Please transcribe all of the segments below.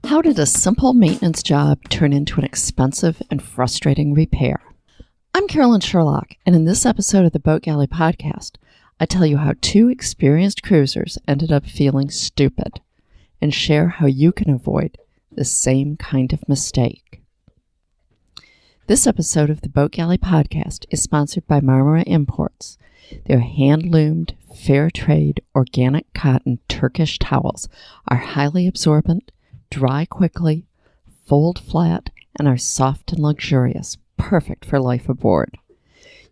How did a simple maintenance job turn into an expensive and frustrating repair? I'm Carolyn Sherlock, and in this episode of the Boat Galley Podcast, I tell you how two experienced cruisers ended up feeling stupid and share how you can avoid the same kind of mistake. This episode of the Boat Galley Podcast is sponsored by Marmara Imports. Their hand-loomed, fair trade, organic cotton Turkish towels are highly absorbent, dry quickly, fold flat, and are soft and luxurious, perfect for life aboard.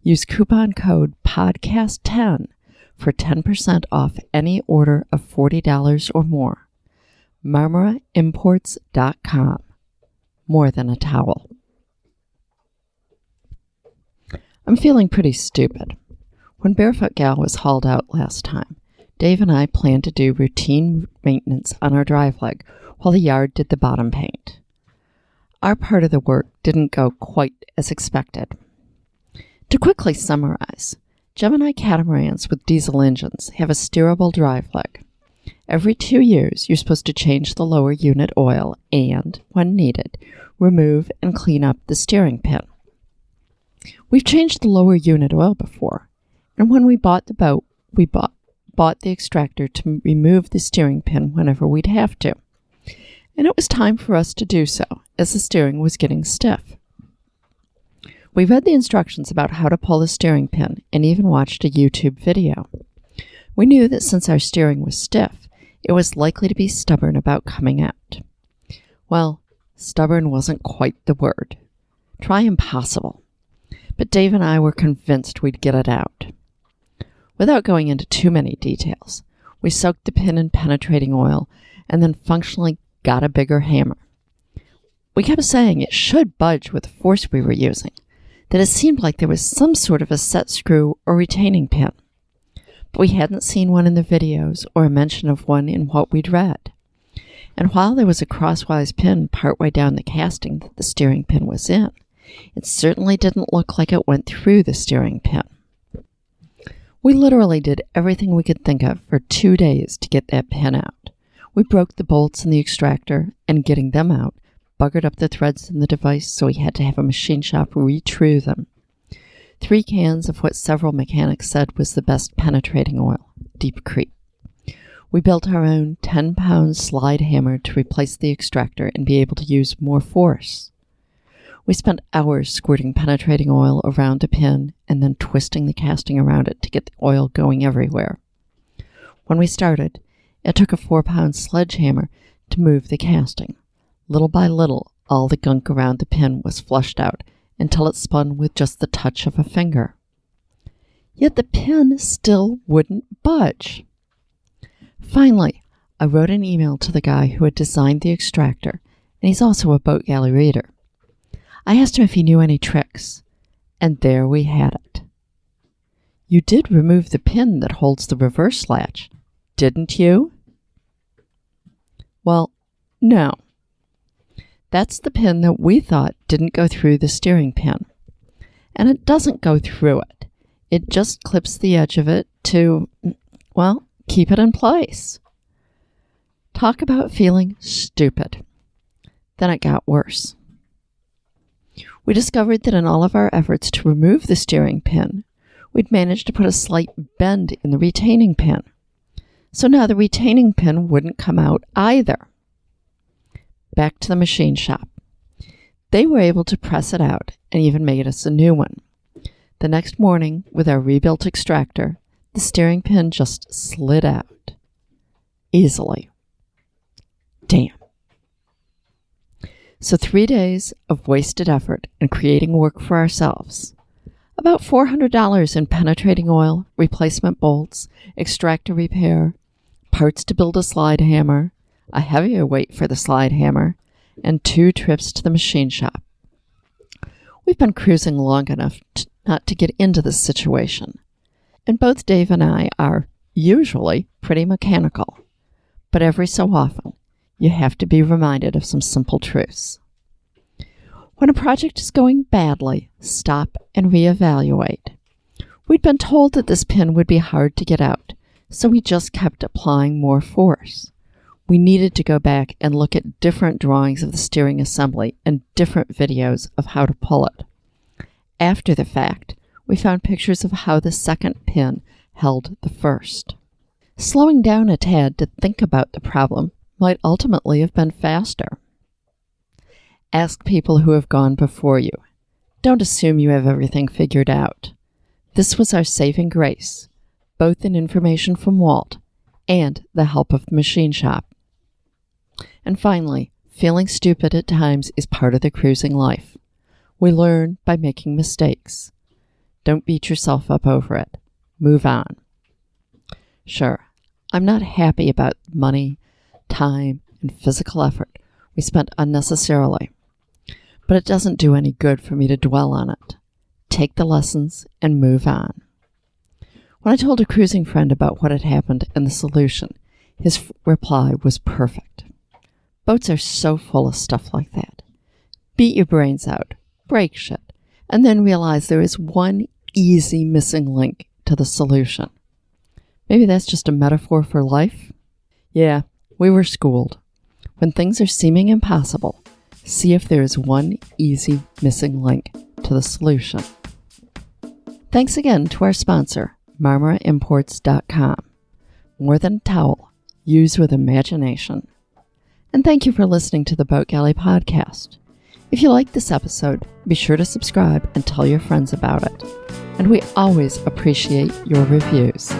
Use coupon code PODCAST10 for 10% off any order of $40 or more. MarmaraImports.com. More than a towel. I'm feeling pretty stupid. When Barefoot Gal was hauled out last time, Dave and I planned to do routine maintenance on our drive leg while the yard did the bottom paint. Our part of the work didn't go quite as expected. To quickly summarize, Gemini catamarans with diesel engines have a steerable drive leg. Every 2 years, you're supposed to change the lower unit oil and, when needed, remove and clean up the steering pin. We've changed the lower unit oil before, and when we bought the boat, we bought the extractor to remove the steering pin whenever we'd have to. And it was time for us to do so, as the steering was getting stiff. We read the instructions about how to pull the steering pin and even watched a YouTube video. We knew that since our steering was stiff, it was likely to be stubborn about coming out. Well, stubborn wasn't quite the word. Try impossible. But Dave and I were convinced we'd get it out. Without going into too many details, we soaked the pin in penetrating oil and then functionally got a bigger hammer. We kept saying it should budge with the force we were using, that it seemed like there was some sort of a set screw or retaining pin. But we hadn't seen one in the videos or a mention of one in what we'd read. And while there was a crosswise pin partway down the casting that the steering pin was in, it certainly didn't look like it went through the steering pin. We literally did everything we could think of for 2 days to get that pin out. We broke the bolts in the extractor, and getting them out, buggered up the threads in the device, so we had to have a machine shop retrue them. 3 cans of what several mechanics said was the best penetrating oil, Deep Creek. We built our own 10-pound slide hammer to replace the extractor and be able to use more force. We spent hours squirting penetrating oil around a pin and then twisting the casting around it to get the oil going everywhere. When we started, it took a 4-pound sledgehammer to move the casting. Little by little, all the gunk around the pin was flushed out until it spun with just the touch of a finger. Yet the pin still wouldn't budge. Finally, I wrote an email to the guy who had designed the extractor, and he's also a boat galley reader. I asked him if he knew any tricks, and there we had it. You did remove the pin that holds the reverse latch, didn't you? Well, no. That's the pin that we thought didn't go through the steering pin. And it doesn't go through it. It just clips the edge of it to, well, keep it in place. Talk about feeling stupid. Then it got worse. We discovered that in all of our efforts to remove the steering pin, we'd managed to put a slight bend in the retaining pin. So now the retaining pin wouldn't come out either. Back to the machine shop. They were able to press it out and even made us a new one. The next morning, with our rebuilt extractor, the steering pin just slid out. Easily. Damn. So 3 days of wasted effort and creating work for ourselves. About $400 in penetrating oil, replacement bolts, extractor repair, parts to build a slide hammer, a heavier weight for the slide hammer, and 2 trips to the machine shop. We've been cruising long enough not to get into this situation, and both Dave and I are usually pretty mechanical, but every so often you have to be reminded of some simple truths. When a project is going badly, stop and reevaluate. We'd been told that this pin would be hard to get out, so we just kept applying more force. We needed to go back and look at different drawings of the steering assembly and different videos of how to pull it. After the fact, we found pictures of how the second pin held the first. Slowing down a tad to think about the problem might ultimately have been faster. Ask people who have gone before you. Don't assume you have everything figured out. This was our saving grace, both in information from Walt and the help of the machine shop. And finally, feeling stupid at times is part of the cruising life. We learn by making mistakes. Don't beat yourself up over it. Move on. Sure, I'm not happy about money, time, and physical effort we spent unnecessarily, but it doesn't do any good for me to dwell on it. Take the lessons and move on. When I told a cruising friend about what had happened and the solution, his reply was perfect. Boats are so full of stuff like that. Beat your brains out, break shit, and then realize there is one easy missing link to the solution. Maybe that's just a metaphor for life? Yeah, we were schooled. When things are seeming impossible, see if there is one easy missing link to the solution. Thanks again to our sponsor, MarmaraImports.com. More than a towel, use with imagination. And thank you for listening to the Boat Galley Podcast. If you liked this episode, be sure to subscribe and tell your friends about it. And we always appreciate your reviews.